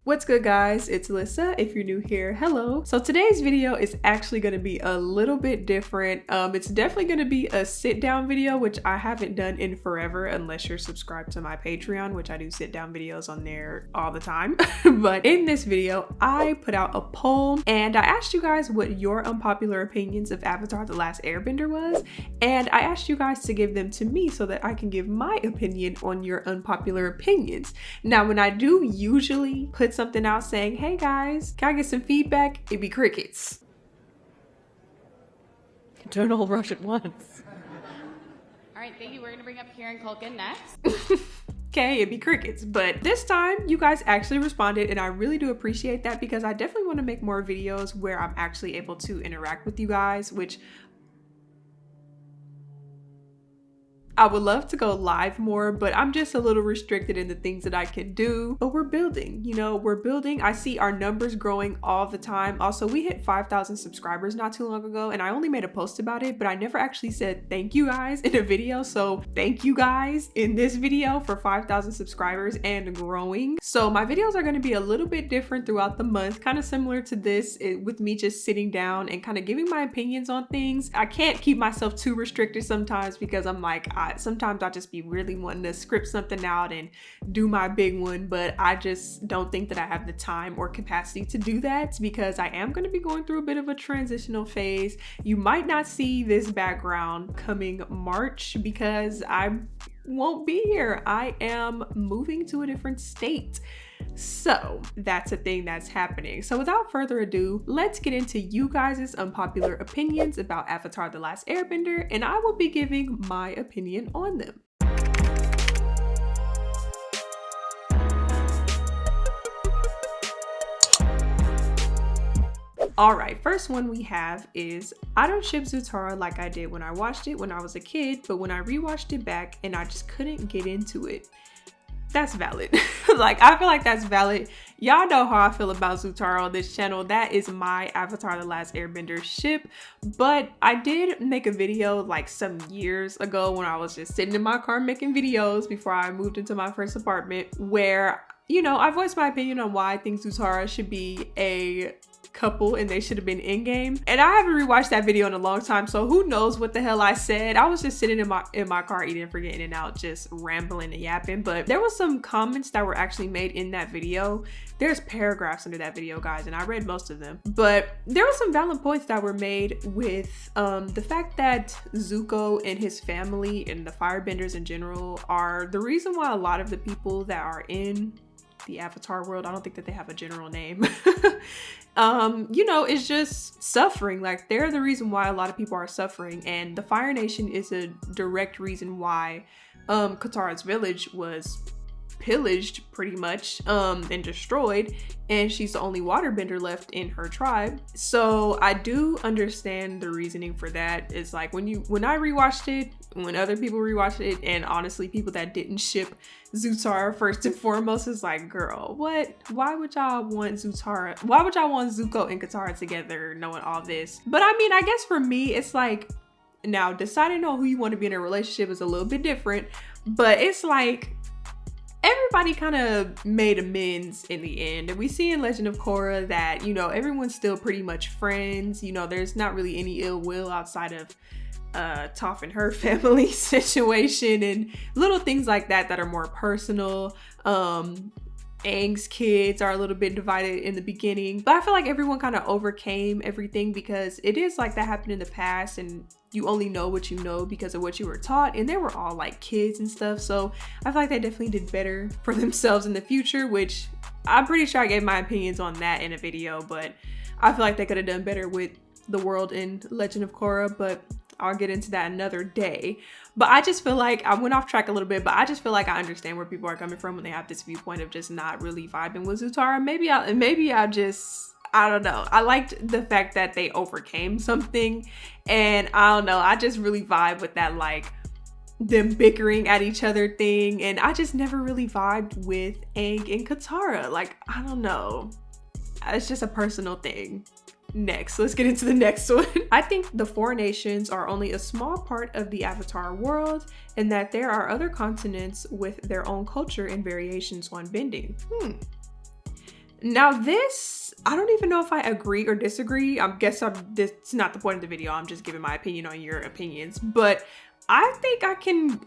What's good, guys? It's Alissa. If you're new here, hello. So today's video is actually going to be a little bit different. It's definitely going to be a sit down video, which I haven't done in forever unless you're subscribed to my Patreon, which I do sit down videos on there all the time. But in this video, I put out a poll and I asked you guys what your unpopular opinions of Avatar: The Last Airbender was, and I asked you guys to give them to me so that I can give my opinion on your unpopular opinions. Now, when I do usually put something out saying, hey guys, can I get some feedback? It'd be crickets. Don't all rush at once. All right, thank you. We're gonna bring up Kieran Culkin next. Okay, it'd be crickets. But this time you guys actually responded, and I really do appreciate that because I definitely want to make more videos where I'm actually able to interact with you guys, which I would love to go live more, but I'm just a little restricted in the things that I can do. But we're building, you know, we're building. I see our numbers growing all the time. Also, we hit 5,000 subscribers not too long ago, and I only made a post about it, but I never actually said thank you guys in a video. So thank you guys in this video for 5,000 subscribers and growing. So my videos are going to be a little bit different throughout the month, kind of similar to this, with me just sitting down and kind of giving my opinions on things. I can't keep myself too restricted sometimes because I'm like, sometimes I just be really wanting to script something out and do my big one, but I just don't think that I have the time or capacity to do that because I am going to be going through a bit of a transitional phase. You might not see this background coming March because I won't be here. I am moving to a different state. So that's a thing that's happening. So without further ado, let's get into you guys' unpopular opinions about Avatar: The Last Airbender, and I will be giving my opinion on them. All right, first one we have is, I don't ship Zutara like I did when I watched it when I was a kid, but when I rewatched it back and I just couldn't get into it. That's valid. Like, I feel like that's valid. Y'all know how I feel about Zutara on this channel. That is my Avatar: The Last Airbender ship. But I did make a video like some years ago when I was just sitting in my car making videos before I moved into my first apartment, where, you know, I voiced my opinion on why I think Zutara should be a couple and they should have been in game, and I haven't rewatched that video in a long time, so who knows what the hell I said. I was just sitting in my car eating, forgetting, and out, just rambling and yapping. But there was some comments that were actually made in that video. There's paragraphs under that video, guys, and I read most of them, but there were some valid points that were made with the fact that Zuko and his family and the firebenders in general are the reason why a lot of the people that are in the Avatar world, I don't think that they have a general name, you know, it's just suffering. Like, they're the reason why a lot of people are suffering, and the Fire Nation is a direct reason why Katara's village was pillaged pretty much and destroyed, and she's the only waterbender left in her tribe. So I do understand the reasoning for that. It's like when I rewatched it, when other people rewatched it, and honestly people that didn't ship Zutara first and foremost, is like, girl, what? Why would y'all want Zutara? Why would y'all want Zuko and Katara together knowing all this? But I mean, I guess for me, it's like, now deciding on who you want to be in a relationship is a little bit different, but it's like, everybody kind of made amends in the end. And we see in Legend of Korra that, you know, everyone's still pretty much friends. You know, there's not really any ill will outside of Toph and her family situation and little things like that that are more personal. Aang's kids are a little bit divided in the beginning, but I feel like everyone kind of overcame everything because it is like that happened in the past, and you only know what you know because of what you were taught, and they were all like kids and stuff. So I feel like they definitely did better for themselves in the future, which I'm pretty sure I gave my opinions on that in a video, but I feel like they could have done better with the world in Legend of Korra, but I'll get into that another day. But I just feel like I went off track a little bit, but I just feel like I understand where people are coming from when they have this viewpoint of just not really vibing with Zutara. Maybe I don't know. I liked the fact that they overcame something, and I don't know, I just really vibe with that, like, them bickering at each other thing, and I just never really vibed with Aang and Katara. Like, I don't know. It's just a personal thing. Next, let's get into the next one. I think the four nations are only a small part of the Avatar world, and that there are other continents with their own culture and variations on bending. Now this, I don't even know if I agree or disagree. That's not the point of the video. I'm just giving my opinion on your opinions. But I think I can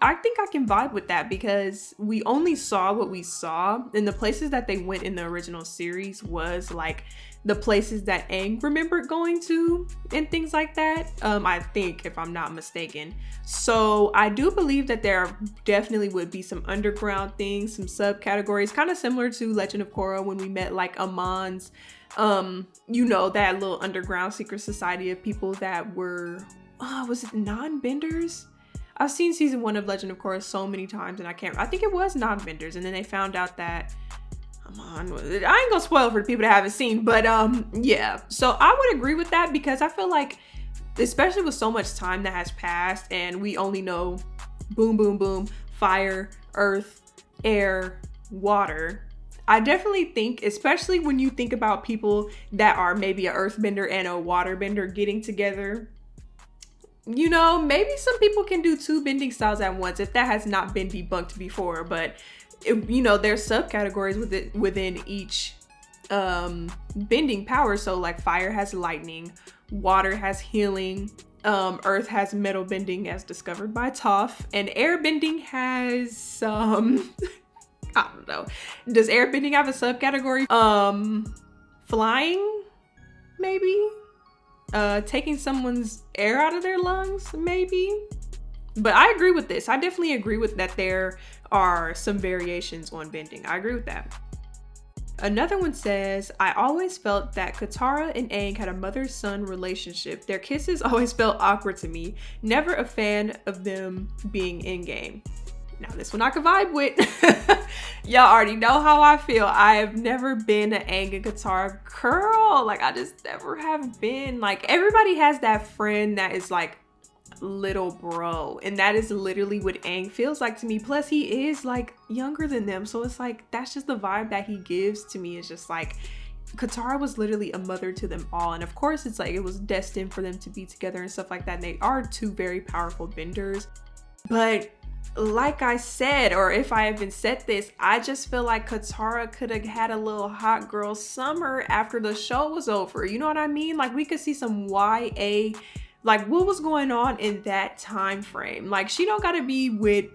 vibe with that because we only saw what we saw, and the places that they went in the original series was like the places that Aang remembered going to and things like that. I think, if I'm not mistaken. So I do believe that there definitely would be some underground things, some subcategories, kind of similar to Legend of Korra when we met like Amon's, you know, that little underground secret society of people that were, was it non-benders? I've seen season 1 of Legend of Korra so many times and I think it was non-benders, and then they found out that, I ain't gonna spoil for the people that haven't seen, but yeah. So I would agree with that because I feel like, especially with so much time that has passed and we only know boom, boom, boom, fire, earth, air, water. I definitely think, especially when you think about people that are maybe an earthbender and a waterbender getting together, you know, maybe some people can do 2 bending styles at once if that has not been debunked before. But you know, there's subcategories within each bending power. So like fire has lightning, water has healing, earth has metal bending as discovered by Toph, and air bending has I don't know. Does air bending have a subcategory? Flying, maybe? Taking someone's air out of their lungs, maybe. But I agree with this. I definitely agree with that there are some variations on bending. I agree with that. Another one says, I always felt that Katara and Aang had a mother-son relationship. Their kisses always felt awkward to me. Never a fan of them being in-game. Now this one I could vibe with. Y'all already know how I feel. I have never been an Aang and Katara girl. Like, I just never have been. Like, everybody has that friend that is like little bro, and that is literally what Aang feels like to me. Plus he is like younger than them, so it's like that's just the vibe that he gives to me. It's just like Katara was literally a mother to them all, and of course it's like it was destined for them to be together and stuff like that, and they are 2 very powerful benders. But like I said, or if I haven't said this, I just feel like Katara could have had a little hot girl summer after the show was over. You know what I mean? Like, we could see some YA, like what was going on in that time frame. Like, she don't gotta be with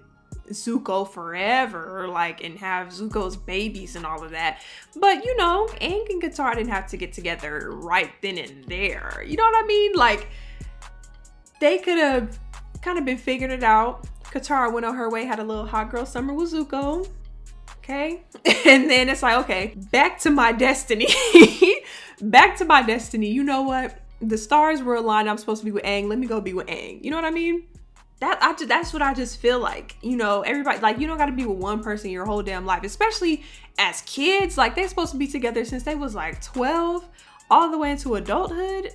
Zuko forever, like, and have Zuko's babies and all of that. But you know, Aang and Katara didn't have to get together right then and there. You know what I mean? Like, they could have kind of been figuring it out. Katara went on her way, had a little hot girl summer with Zuko. Okay. And then it's like, okay, back to my destiny. Back to my destiny. You know what? The stars were aligned. I'm supposed to be with Aang. Let me go be with Aang. You know what I mean? That's what I just feel like. You know, everybody, like, you don't got to be with one person your whole damn life, especially as kids. Like, they're supposed to be together since they was like 12 all the way into adulthood.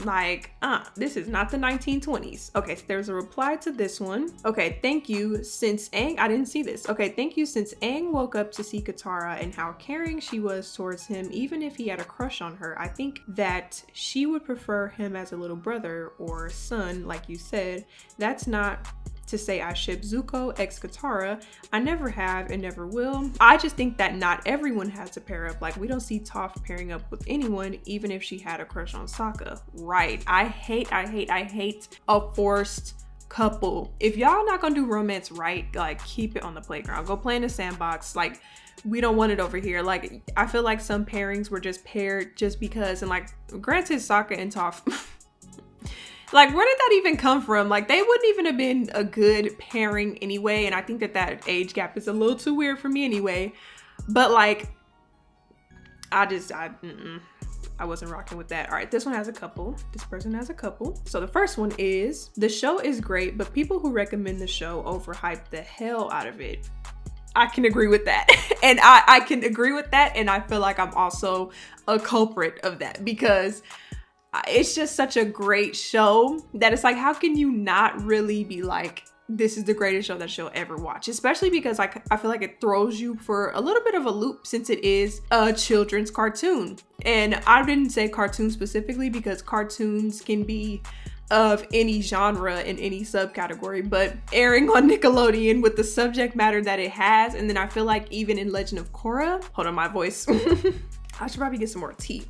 Like, this is not the 1920s. Okay, so there's a reply to this one. Okay, thank you. Since Aang, I didn't see this. Okay, thank you. Since Aang woke up to see Katara and how caring she was towards him, even if he had a crush on her, I think that she would prefer him as a little brother or son, like you said. That's not to say I ship Zuko x Katara. I never have and never will. I just think that not everyone has to pair up. Like, we don't see Toph pairing up with anyone, even if she had a crush on Sokka. Right. I hate a forced couple. If y'all not gonna do romance right, like, keep it on the playground. Go play in the sandbox. Like, we don't want it over here. Like, I feel like some pairings were just paired just because, and like, granted, Sokka and Toph like, where did that even come from? Like, they wouldn't even have been a good pairing anyway. And I think that that age gap is a little too weird for me anyway. But like, I wasn't rocking with that. All right, this one has a couple. This person has a couple. So the first one is, the show is great, but people who recommend the show overhype the hell out of it. I can agree with that. And I can agree with that. And I feel like I'm also a culprit of that, because it's just such a great show that it's like, how can you not really be like, this is the greatest show that you'll ever watch? Especially because like, I feel like it throws you for a little bit of a loop, since it is a children's cartoon. And I didn't say cartoon specifically because cartoons can be of any genre in any subcategory, but airing on Nickelodeon with the subject matter that it has. And then I feel like even in Legend of Korra, hold on, my voice. I should probably get some more tea.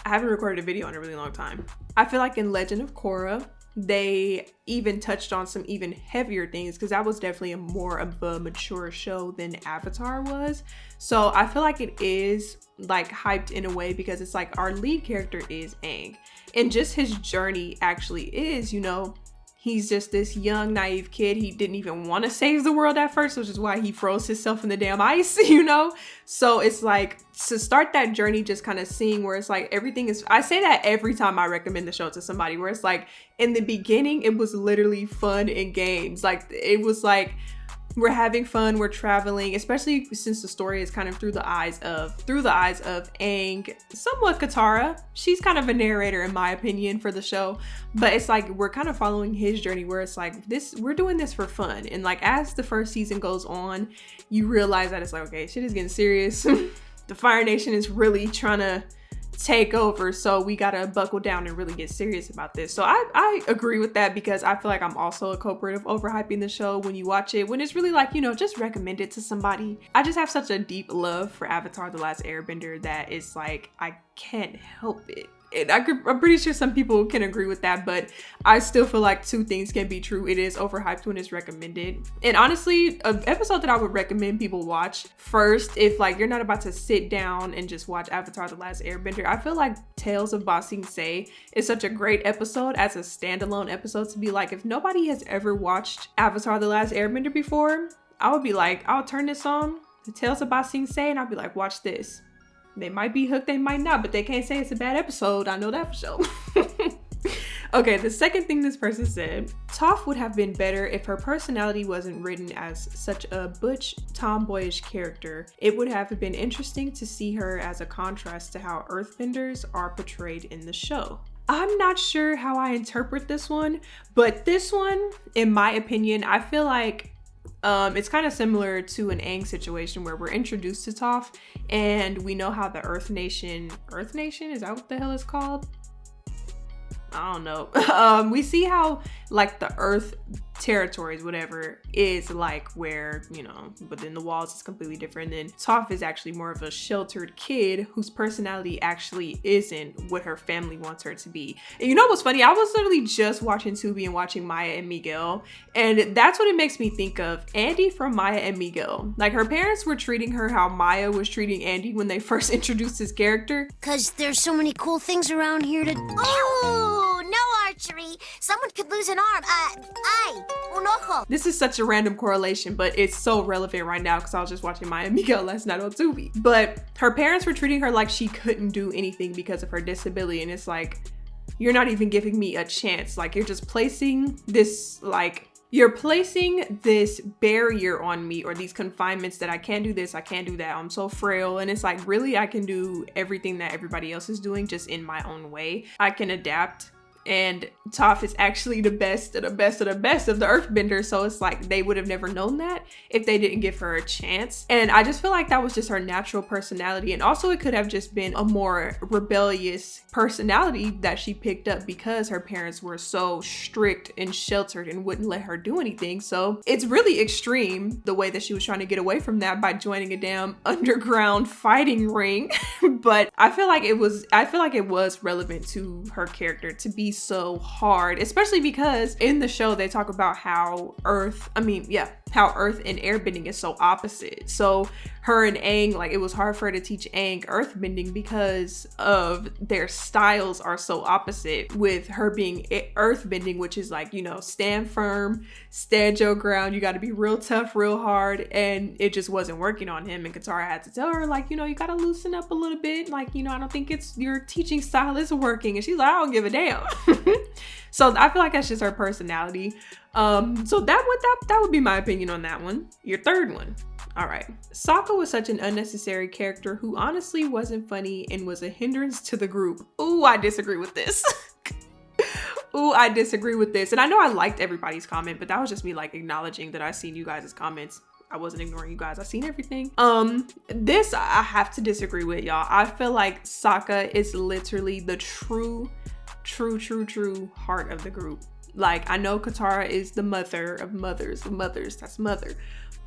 I haven't recorded a video in a really long time. I feel like in Legend of Korra, they even touched on some even heavier things, because that was definitely more of a mature show than Avatar was. So I feel like it is like hyped in a way, because it's like our lead character is Aang, and just his journey actually is, you know, he's just this young, naive kid. He didn't even want to save the world at first, which is why he froze himself in the damn ice, you know? So it's like, to start that journey, just kind of seeing where it's like everything is, I say that every time I recommend the show to somebody, where it's like, in the beginning, it was literally fun and games. Like, it was like, we're having fun, we're traveling, especially since the story is kind of through the eyes of Aang, somewhat Katara. She's kind of a narrator in my opinion for the show, but it's like we're kind of following his journey, where it's like we're doing this for fun. And like as the first season goes on, you realize that it's like, okay, shit is getting serious. The Fire Nation is really trying to take over, so we gotta buckle down and really get serious about this. So I agree with that, because I feel like I'm also a culprit of overhyping the show when you watch it, when it's really like, you know, just recommend it to somebody. I just have such a deep love for Avatar The Last Airbender that it's like I can't help it. And I'm pretty sure some people can agree with that, but I still feel like two things can be true. It is overhyped when it's recommended. And honestly, an episode that I would recommend people watch first, if like you're not about to sit down and just watch Avatar The Last Airbender, I feel like Tales of Ba Sing Se is such a great episode as a standalone episode to be like, if nobody has ever watched Avatar The Last Airbender before, I would be like, I'll turn this on, the Tales of Ba Sing Se, and I'll be like, watch this. They might be hooked, they might not, but they can't say it's a bad episode. I know that for sure. Okay, the second thing this person said, Toph would have been better if her personality wasn't written as such a butch, tomboyish character. It would have been interesting to see her as a contrast to how earthbenders are portrayed in the show. I'm not sure how I interpret this one, but this one, in my opinion, I feel like it's kind of similar to an Aang situation where we're introduced to Toph and we know how the Earth Nation, is that what the hell it's called? I don't know. We see how like the Earth territories, whatever, is like where, you know, within the walls is completely different. Then Toph is actually more of a sheltered kid whose personality actually isn't what her family wants her to be. And you know what's funny? I was literally just watching Tubi and watching Maya and Miguel, and that's what it makes me think of. Andy from Maya and Miguel. Like her parents were treating her how Maya was treating Andy when they first introduced his character. Cause there's so many cool things around here to— Oh, no archery. Someone could lose an arm. Un ojo. This is such a random correlation, but it's so relevant right now because I was just watching Maya and Miguel last night on Tubi. But her parents were treating her like she couldn't do anything because of her disability. And it's like, you're not even giving me a chance. Like you're just placing this, like, you're placing this barrier on me, or these confinements that I can't do this, I can't do that, I'm so frail. And it's like, really, I can do everything that everybody else is doing just in my own way. I can adapt. And Toph is actually the best of the best of the best of the earthbenders. So it's like they would have never known that if they didn't give her a chance. And I just feel like that was just her natural personality. And also it could have just been a more rebellious personality that she picked up because her parents were so strict and sheltered and wouldn't let her do anything. So it's really extreme the way that she was trying to get away from that by joining a damn underground fighting ring. But I feel like it was relevant to her character to be so hard, especially because in the show they talk about how Earth and airbending is so opposite. So her and Aang, like it was hard for her to teach Aang earthbending because of their styles are so opposite, with her being earthbending, which is like, you know, stand firm, stand your ground, you got to be real tough, real hard, and it just wasn't working on him. And Katara had to tell her, like, you know, you got to loosen up a little bit, like, you know, I don't think it's your teaching style is working. And she's like, I don't give a damn. So I feel like that's just her personality. So that would be my opinion on that one. Your third one. All right. Sokka was such an unnecessary character who honestly wasn't funny and was a hindrance to the group. Ooh, I disagree with this. Ooh, I disagree with this. And I know I liked everybody's comment, but that was just me like acknowledging that I seen you guys' comments. I wasn't ignoring you guys. I seen everything. This I have to disagree with, y'all. I feel like Sokka is literally the true true heart of the group. Like, I know Katara is the mother of mothers, that's mother.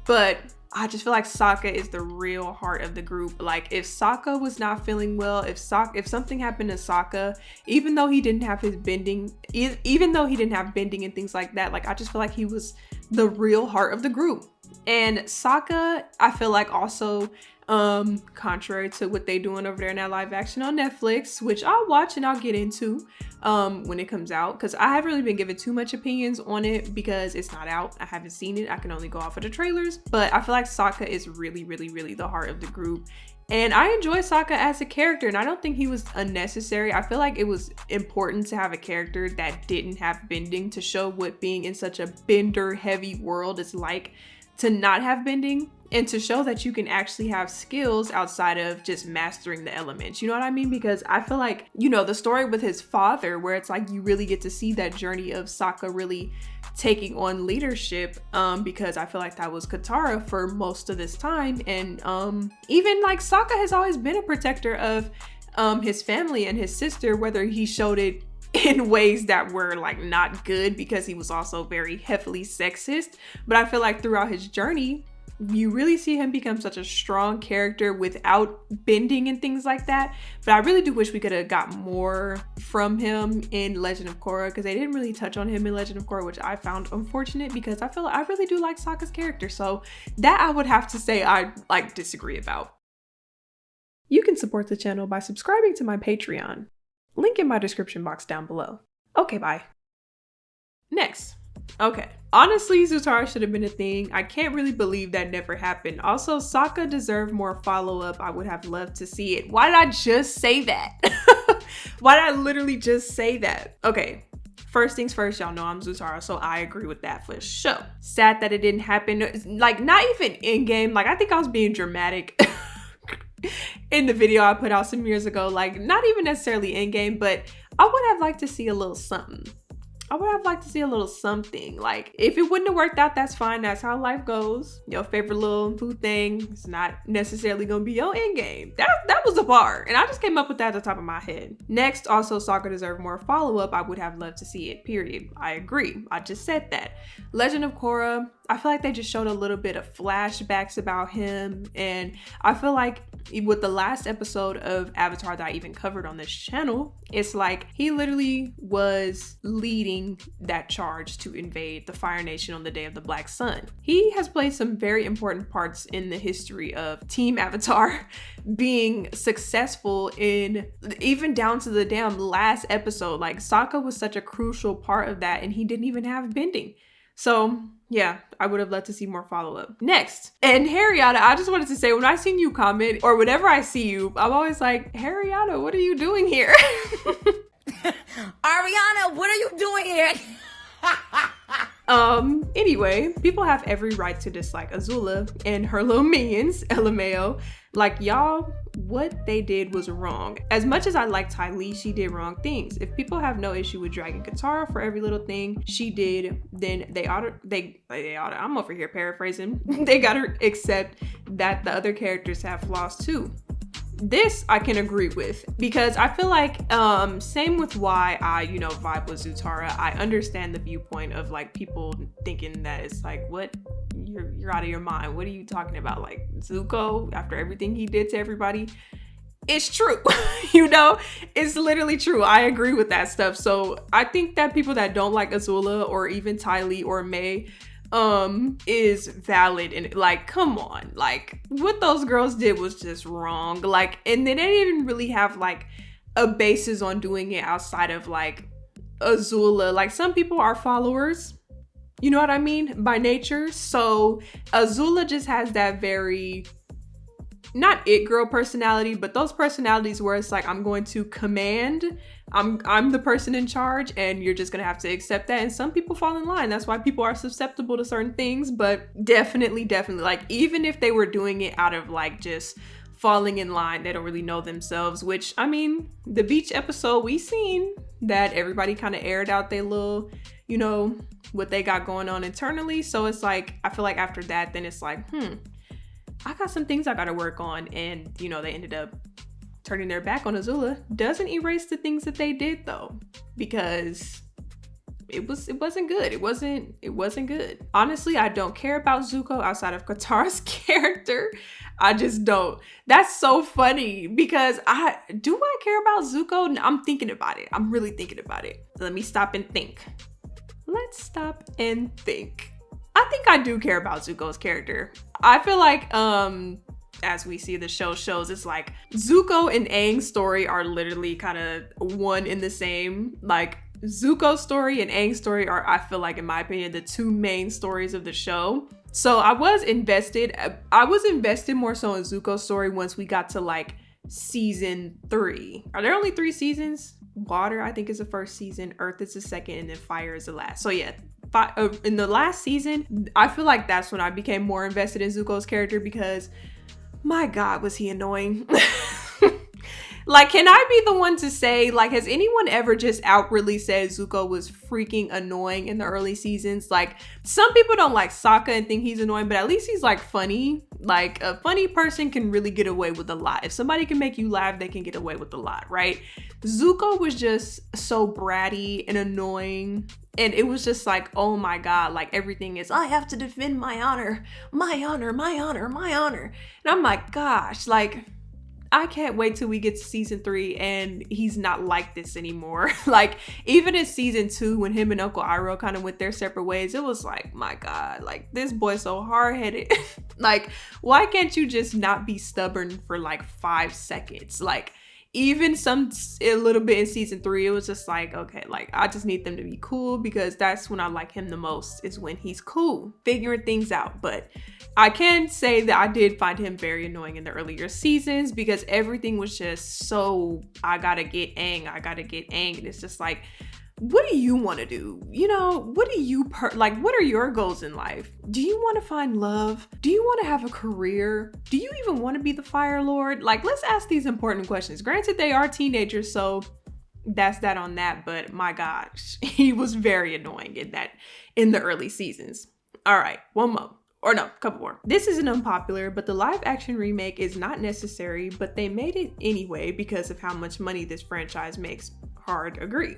But I just feel like Sokka is the real heart of the group. Like, if Sokka was not feeling well, if something happened to Sokka, even though he didn't have his bending, even though he didn't have bending and things like that, like, I just feel like he was the real heart of the group. And Sokka, I feel like also, contrary to what they doing over there in that live action on Netflix, which I'll watch and I'll get into when it comes out, because I haven't really been given too much opinions on it because it's not out. I haven't seen it. I can only go off of the trailers, but I feel like Sokka is really the heart of the group. And I enjoy Sokka as a character, and I don't think he was unnecessary. I feel like it was important to have a character that didn't have bending to show what being in such a bender heavy world is like, to not have bending, and to show that you can actually have skills outside of just mastering the elements. You know what I mean? Because I feel like, you know, the story with his father, where it's like you really get to see that journey of Sokka really taking on leadership, because I feel like that was Katara for most of this time. And even like Sokka has always been a protector of his family and his sister, whether he showed it in ways that were like not good because he was also very heavily sexist. But I feel like throughout his journey, you really see him become such a strong character without bending and things like that. But I really do wish we could have got more from him in Legend of Korra, because they didn't really touch on him in Legend of Korra, which I found unfortunate, because I feel like I really do like Sokka's character. So that I would have to say I like disagree about. You can support the channel by subscribing to my Patreon. Link in my description box down below. Okay, bye. Next. Okay. Honestly, Zutara should have been a thing. I can't really believe that never happened. Also, Sokka deserved more follow-up. I would have loved to see it. Why did I just say that? Why did I literally just say that? Okay. First things first, y'all know I'm Zutara, so I agree with that for sure. Sad that it didn't happen. Like, not even in-game. Like, I think I was being dramatic in the video I put out some years ago. Like, not even necessarily in game, but I would have liked to see a little something. I would have liked to see a little something. Like, if it wouldn't have worked out, that's fine. That's how life goes. Your favorite little food thing is not necessarily gonna be your end game. That was the bar, and I just came up with that at the top of my head. Next, also, Sokka deserved more follow-up. I would have loved to see it, period. I agree. I just said that. Legend of Korra, I feel like they just showed a little bit of flashbacks about him, and I feel like with the last episode of Avatar that I even covered on this channel, it's like he literally was leading that charge to invade the Fire Nation on the day of the Black Sun. He has played some very important parts in the history of Team Avatar being successful, in even down to the damn last episode. Like, Sokka was such a crucial part of that, and he didn't even have bending. So yeah, I would have loved to see more follow-up. Next, and Harrietta, I just wanted to say, when I seen you comment, or whenever I see you, I'm always like, Harrietta, what are you doing here? Ariana, what are you doing here? Anyway, people have every right to dislike Azula and her little minions, LMAO. Like, y'all, what they did was wrong. As much as I like 𝙘𝙘, she did wrong things. If people have no issue with dragging Katara for every little thing she did, then they ought to, I'm over here paraphrasing, they gotta accept that the other characters have flaws too. This I can agree with, because I feel like same with why I, you know, vibe with Zutara. I understand the viewpoint of like people thinking that it's like, what, you're out of your mind, what are you talking about? Like, Zuko, after everything he did to everybody, it's true. You know, it's literally true. I agree with that stuff. So I think that people that don't like Azula or even 𝙘𝙘 or May is valid, and like, come on, like, what those girls did was just wrong. Like, and they didn't even really have like a basis on doing it outside of like Azula. Like, some people are followers, you know what I mean, by nature. So Azula just has that very, not it girl personality, but those personalities where it's like, I'm going to command, I'm the person in charge, and you're just gonna have to accept that. And some people fall in line. That's why people are susceptible to certain things. But definitely, like, even if they were doing it out of like just falling in line, they don't really know themselves. Which, I mean, the beach episode, we seen that everybody kind of aired out their little, you know, what they got going on internally. So it's like, I feel like after that, then it's like, I got some things I gotta work on. And, you know, they ended up turning their back on Azula doesn't erase the things that they did though, because it wasn't good. It wasn't good. Honestly, I don't care about Zuko outside of Katara's character. I just don't. That's so funny because I care about Zuko? I'm thinking about it. I'm really thinking about it. Let me stop and think. Let's stop and think. I think I do care about Zuko's character. I feel like, as we see the show shows, it's like Zuko and Aang's story are literally kind of one in the same. Like Zuko's story and Aang's story are, I feel like, in my opinion, the two main stories of the show. So I was invested more so in Zuko's story once we got to like season 3. Are there only 3 seasons? Water, I think, is the first season. Earth is the second, and then fire is the last. So yeah, in the last season, I feel like that's when I became more invested in Zuko's character because my God, was he annoying. Like, can I be the one to say, like, has anyone ever just outwardly said Zuko was freaking annoying in the early seasons? Like, some people don't like Sokka and think he's annoying, but at least he's like funny. Like, a funny person can really get away with a lot. If somebody can make you laugh, they can get away with a lot, right? Zuko was just so bratty and annoying. And it was just like, oh my God, like everything is, I have to defend my honor, my honor, my honor, my honor. And I'm like, gosh, like, I can't wait till we get to season 3 and he's not like this anymore. Like, even in season 2, when him and Uncle Iroh kind of went their separate ways, it was like, my God, like, this boy's so hard-headed. Like, why can't you just not be stubborn for like 5 seconds? Like, even a little bit in season 3, it was just like, okay, like, I just need them to be cool because that's when I like him the most, is when he's cool, figuring things out. But I can say that I did find him very annoying in the earlier seasons because everything was just so, I gotta get Aang, I gotta get Aang. And it's just like, what do you want to do? You know, what do you, what are your goals in life? Do you want to find love? Do you want to have a career? Do you even want to be the Fire Lord? Like, let's ask these important questions. Granted, they are teenagers, so that's that on that. But my gosh, he was very annoying in the early seasons. All right, one more. Or no, couple more. This isn't unpopular, but the live action remake is not necessary, but they made it anyway because of how much money this franchise makes. Hard agree.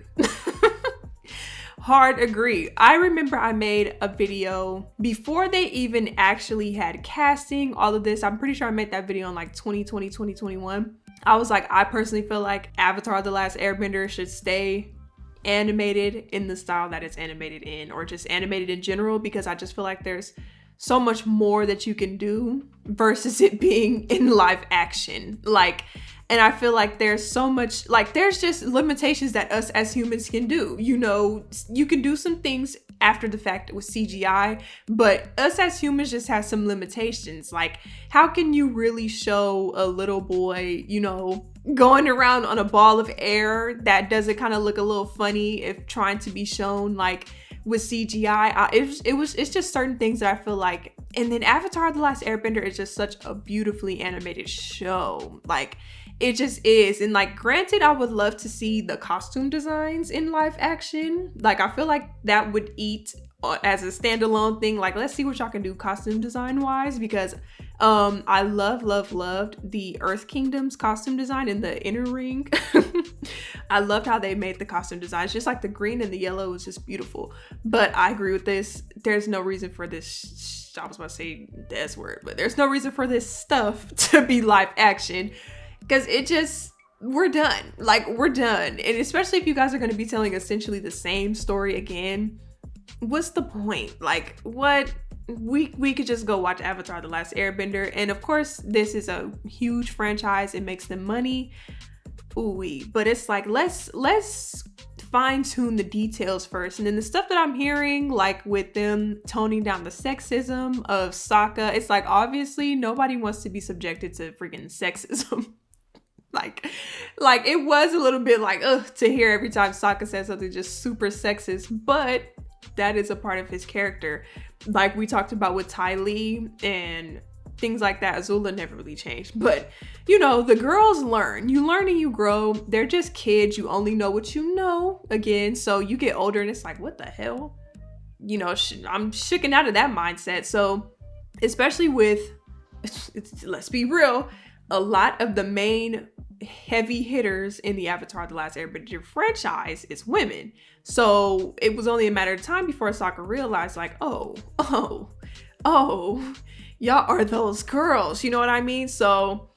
Hard agree. I remember I made a video before they even actually had casting, all of this. I'm pretty sure I made that video in like 2020, 2021. I was like, I personally feel like Avatar: The Last Airbender should stay animated in the style that it's animated in, or just animated in general, because I just feel like there's so much more that you can do versus it being in live action. Like, and I feel like there's so much, like, there's just limitations that us as humans can do. You know, you can do some things after the fact with CGI, but us as humans just have some limitations. Like, how can you really show a little boy, you know, going around on a ball of air that doesn't kind of look a little funny if trying to be shown like with CGI? It's just certain things that I feel like. And then Avatar: The Last Airbender is just such a beautifully animated show. Like, it just is. And like, granted, I would love to see the costume designs in live action. Like, I feel like that would eat as a standalone thing. Like, let's see what y'all can do costume design wise, because I loved the Earth Kingdom's costume design in the Inner Ring. I loved how they made the costume designs. Just like the green and the yellow was just beautiful. But I agree with this. There's no reason for this, I was about to say the S word, but there's no reason for this stuff to be live action, because it just, we're done. Like, we're done. And especially if you guys are going to be telling essentially the same story again, what's the point? Like, what? We could just go watch Avatar: The Last Airbender. And of course, this is a huge franchise. It makes them money. Ooh-wee. But it's like, let's fine tune the details first. And then the stuff that I'm hearing, like with them toning down the sexism of Sokka, it's like, obviously nobody wants to be subjected to freaking sexism. like it was a little bit like, ugh, to hear every time Sokka says something just super sexist, but that is a part of his character. Like we talked about with Ty Lee and things like that. Azula never really changed, but you know, the girls learn. You learn and you grow. They're just kids. You only know what you know, again. So you get older and it's like, what the hell? You know, I'm shooken out of that mindset. So especially with, let's be real, a lot of the main heavy hitters in the Avatar The Last Airbender franchise is women. So it was only a matter of time before Sokka realized like, oh, y'all are those girls. You know what I mean? So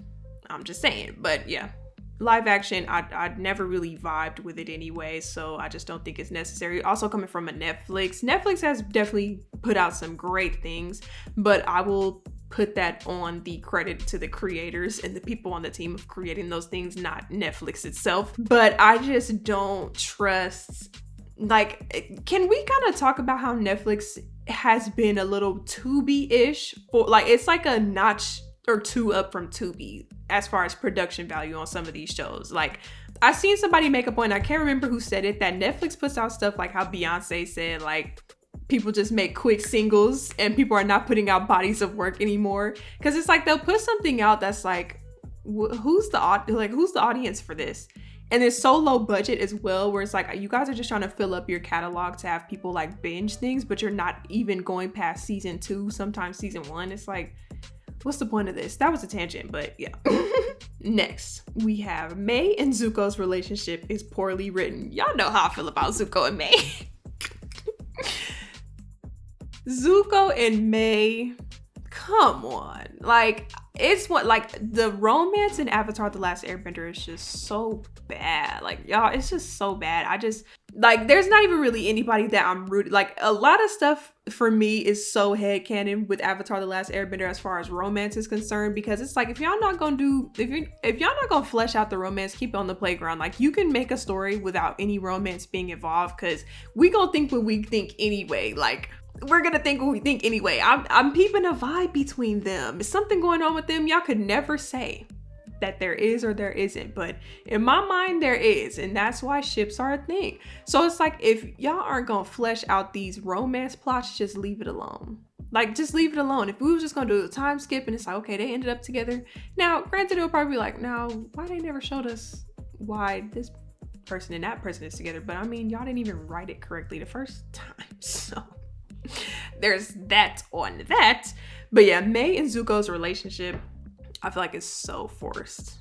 I'm just saying. But yeah, live action, I never really vibed with it anyway, so I just don't think it's necessary. Also coming from a Netflix has definitely put out some great things, but I will put that on the credit to the creators and the people on the team of creating those things, not Netflix itself. But I just don't trust, like, can we kind of talk about how Netflix has been a little Tubi-ish for, like, it's like a notch or two up from Tubi as far as production value on some of these shows. Like, I seen somebody make a point, I can't remember who said it, that Netflix puts out stuff like how Beyonce said, like, people just make quick singles and people are not putting out bodies of work anymore. Because it's like they'll put something out that's like, who's the audience for this? And it's so low budget as well, where it's like, you guys are just trying to fill up your catalog to have people like binge things, but you're not even going past season 2, sometimes season 1. It's like, what's the point of this? That was a tangent, but yeah. Next, we have Mei and Zuko's relationship is poorly written. Y'all know how I feel about Zuko and Mei. Zuko and Mei, come on. Like, it's what, like, the romance in Avatar The Last Airbender is just so bad. Like, y'all, it's just so bad. I just, like, there's not even really anybody that I'm rooted. Like, a lot of stuff for me is so headcanon with Avatar The Last Airbender as far as romance is concerned, because it's like, if y'all not gonna do, if y'all not gonna flesh out the romance, keep it on the playground. Like, you can make a story without any romance being involved, because we gonna think what we think anyway. Like, we're gonna think what we think anyway. I'm peeping a vibe between them. Is something going on with them? Y'all could never say that there is or there isn't, but in my mind there is, and that's why ships are a thing. So it's like, if y'all aren't gonna flesh out these romance plots, just leave it alone. Like, just leave it alone. If we was just gonna do a time skip and it's like, okay, they ended up together. Now, granted, it'll probably be like, now, why they never showed us why this person and that person is together? But I mean, y'all didn't even write it correctly the first time, so there's that on that. But yeah, Mei and Zuko's relationship, I feel like it's so forced.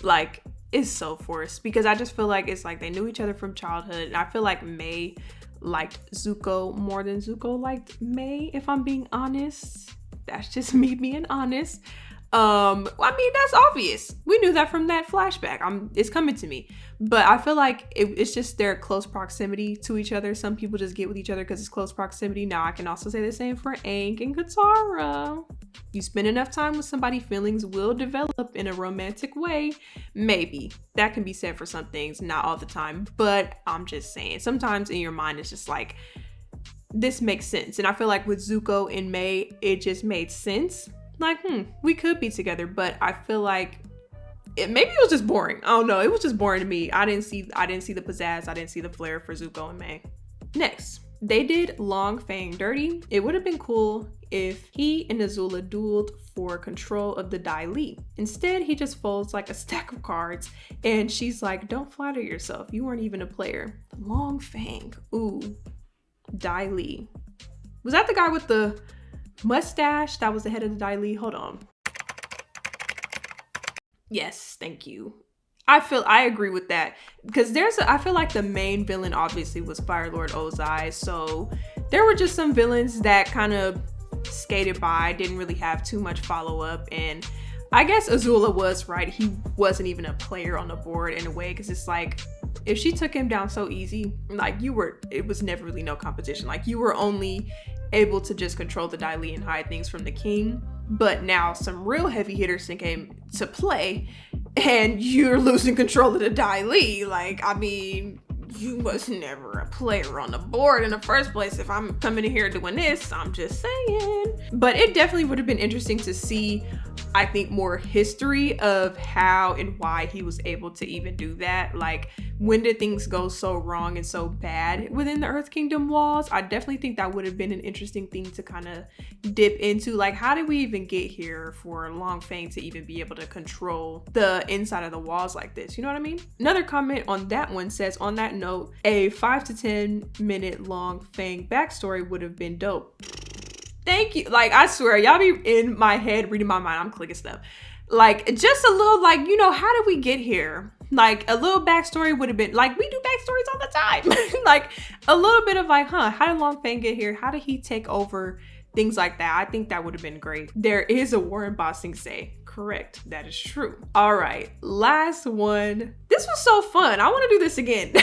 Like, it's so forced, because I just feel like it's like they knew each other from childhood, and I feel like Mei liked Zuko more than Zuko liked Mei, if I'm being honest. That's just me being honest. I mean, that's obvious. We knew that from that flashback. It's coming to me. But I feel like it's just their close proximity to each other. Some people just get with each other because it's close proximity. Now, I can also say the same for Aang and Qara. You spend enough time with somebody, feelings will develop in a romantic way. Maybe. That can be said for some things, not all the time. But I'm just saying, sometimes in your mind, it's just like, this makes sense. And I feel like with Zuko and Mei, it just made sense. Like, we could be together, but I feel like maybe it was just boring. I don't know. It was just boring to me. I didn't see the pizzazz. I didn't see the flair for Zuko and Mei. Next, they did Long Fang dirty. It would have been cool if he and Azula dueled for control of the Dai Li. Instead, he just folds like a stack of cards, and she's like, don't flatter yourself. You weren't even a player. Long Fang. Ooh. Dai Li. Was that the guy with the mustache that was the head of the Dai Li? Hold on. Yes, thank you. I agree with that, because I feel like the main villain obviously was Fire Lord Ozai, so there were just some villains that kind of skated by, didn't really have too much follow-up, and I guess Azula was right. He wasn't even a player on the board in a way, because it's like, if she took him down so easy, like, it was never really no competition. Like, you were only able to just control the Dai Li and hide things from the king. But now some real heavy hitters came to play, and you're losing control of the Dai Li. Like, I mean, you was never a player on the board in the first place. If I'm coming in here doing this, I'm just saying. But it definitely would have been interesting to see, I think, more history of how and why he was able to even do that. Like, when did things go so wrong and so bad within the Earth Kingdom walls? I definitely think that would have been an interesting thing to kind of dip into. Like, how did we even get here for Long Fang to even be able to control the inside of the walls like this? You know what I mean? Another comment on that one says, on that note, a 5 to 10 minute long Fang backstory would have been dope. Thank you. Like, I swear, y'all be in my head reading my mind. I'm clicking stuff. Like, just a little, like, you know, how did we get here? Like, a little backstory would have been, like, we do backstories all the time. Like, a little bit of like, how did Long Fang get here? How did he take over? Things like that. I think that would have been great. There is a war in Ba Sing Se. Correct. That is true. All right. Last one. This was so fun. I want to do this again.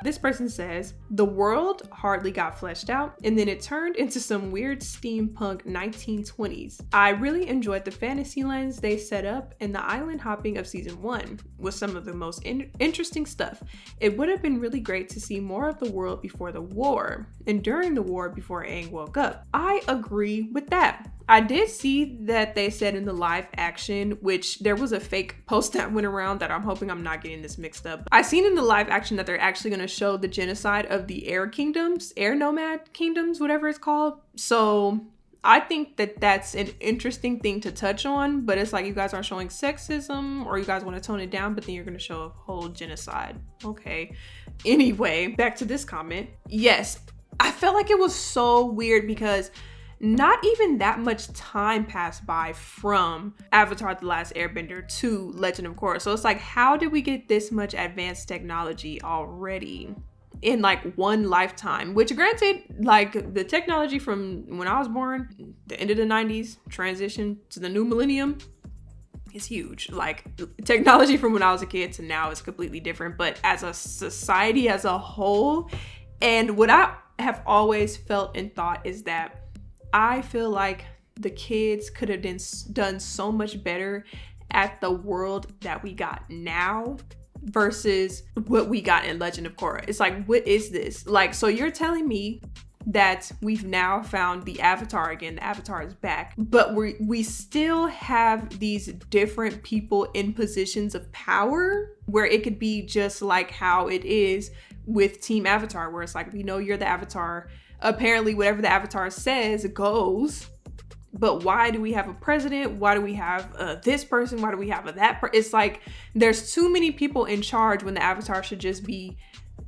This person says, the world hardly got fleshed out, and then it turned into some weird steampunk 1920s. I really enjoyed the fantasy lens they set up, and the island hopping of season 1 was some of the most interesting stuff. It would have been really great to see more of the world before the war, and during the war before Aang woke up. I agree with that. I did see that they said in the live action, which there was a fake post that went around that I'm hoping I'm not getting this mixed up. I seen in the live action that they're actually going to show the genocide of the air kingdoms, air nomad kingdoms, whatever it's called. So I think that that's an interesting thing to touch on, but it's like you guys aren't showing sexism or you guys want to tone it down, but then you're going to show a whole genocide. Okay. Anyway, back to this comment. Yes, I felt like it was so weird because not even that much time passed by from Avatar: The Last Airbender to Legend of Korra. So it's like, how did we get this much advanced technology already in like one lifetime? Which granted, like the technology from when I was born, the end of the 90s, transition to the new millennium is huge. Like technology from when I was a kid to now is completely different, but as a society as a whole, and what I have always felt and thought is that I feel like the kids could have done so much better at the world that we got now versus what we got in Legend of Korra. It's like, what is this? Like, so you're telling me that we've now found the Avatar again, the Avatar is back, but we still have these different people in positions of power where it could be just like how it is with Team Avatar, where it's like, we know you're the Avatar. Apparently whatever the Avatar says goes, but why do we have a president? Why do we have this person? Why do we have that person? It's like there's too many people in charge when the Avatar should just be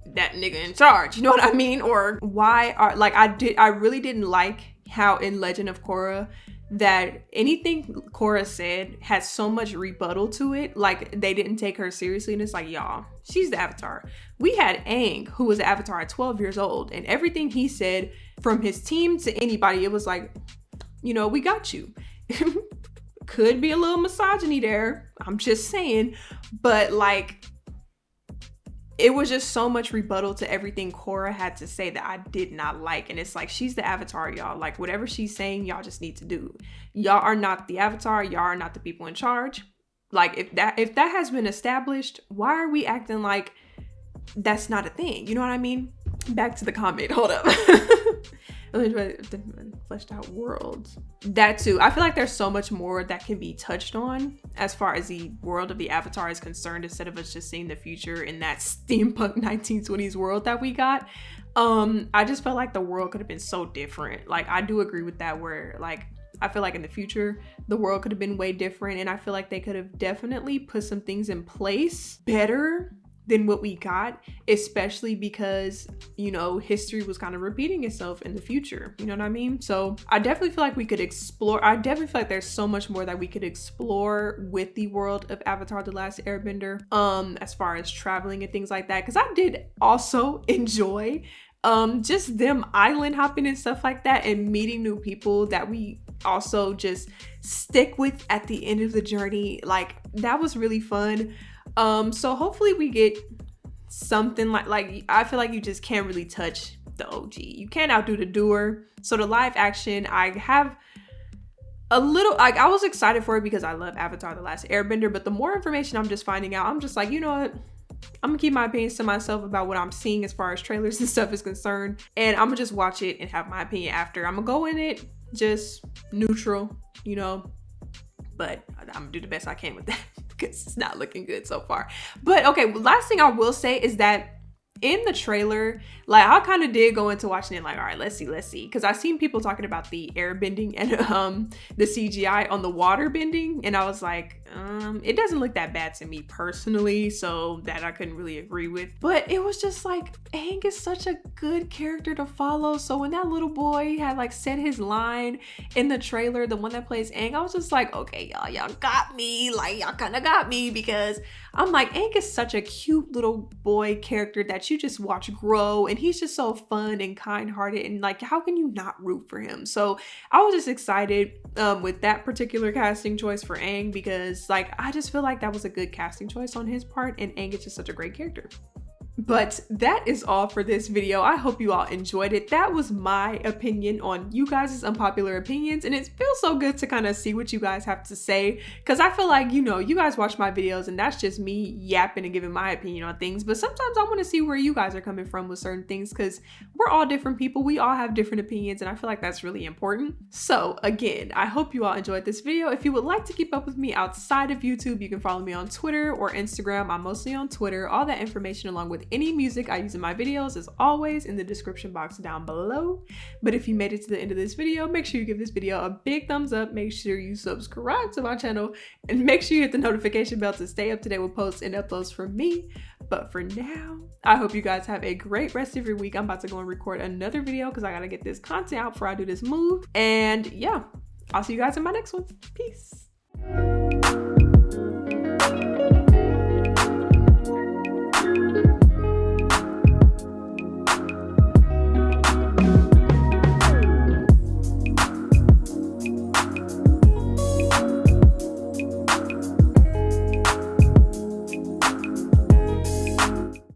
that nigga in charge, you know what I mean? Or why are, like, I really didn't like how in Legend of Korra that anything Korra said had so much rebuttal to it. Like they didn't take her seriously, and it's like, y'all, she's the Avatar. We had Aang, who was the Avatar at 12 years old, and everything he said from his team to anybody, it was like, you know, we got you. Could be a little misogyny there, I'm just saying, but like it was just so much rebuttal to everything Korra had to say that I did not like. And it's like, she's the Avatar, y'all. Like whatever she's saying, y'all just need to do. Y'all are not the Avatar. Y'all are not the people in charge. Like if that has been established, why are we acting like that's not a thing? You know what I mean? Back to the comment. Hold up. Fleshed out worlds. That too. I feel like there's so much more that can be touched on as far as the world of the Avatar is concerned, instead of us just seeing the future in that steampunk 1920s world that we got. I just felt like the world could have been so different. Like I do agree with that, where like I feel like in the future the world could have been way different, and I feel like they could have definitely put some things in place better than what we got, especially because, you know, history was kind of repeating itself in the future, you know what I mean? So I definitely feel like we could explore, I definitely feel like there's so much more that we could explore with the world of Avatar: The Last Airbender, as far as traveling and things like that, because I did also enjoy just them island hopping and stuff like that, and meeting new people that we also just stick with at the end of the journey. Like that was really fun. So hopefully we get something like I feel like you just can't really touch the OG. You can't outdo the doer. So the live action, I have a little, like I was excited for it because I love Avatar: The Last Airbender, but the more information I'm just finding out, I'm just like, you know what? I'm gonna keep my opinions to myself about what I'm seeing as far as trailers and stuff is concerned, and I'm gonna just watch it and have my opinion after. I'm gonna go in it just neutral, you know, but I'm gonna do the best I can with that because it's not looking good so far. But okay, last thing I will say is that in the trailer, like I kind of did go into watching it like, all right, let's see, because I've seen people talking about the air bending and the CGI on the water bending, and I was like, it doesn't look that bad to me personally, so that I couldn't really agree with. But it was just like, Aang is such a good character to follow. So when that little boy had like said his line in the trailer, the one that plays Aang, I was just like, okay, y'all got me, like y'all kind of got me, because I'm like, Aang is such a cute little boy character that you just watch grow, and he's just so fun and kind-hearted, and like, how can you not root for him? So I was just excited with that particular casting choice for Aang, because like, I just feel like that was a good casting choice on his part, and Aang is just such a great character. But that is all for this video. I hope you all enjoyed it. That was my opinion on you guys' unpopular opinions, and it feels so good to kind of see what you guys have to say, because I feel like, you know, you guys watch my videos and that's just me yapping and giving my opinion on things, but sometimes I want to see where you guys are coming from with certain things, because we're all different people, we all have different opinions, and I feel like that's really important. So again, I hope you all enjoyed this video. If you would like to keep up with me outside of YouTube, you can follow me on Twitter or Instagram. I'm mostly on Twitter. All that information along with any music I use in my videos is always in the description box down below. But if you made it to the end of this video, make sure you give this video a big thumbs up, make sure you subscribe to my channel, and make sure you hit the notification bell to stay up to date with posts and uploads from me. But for now, I hope you guys have a great rest of your week. I'm about to go and record another video because I gotta get this content out before I do this move. And yeah, I'll see you guys in my next one. Peace.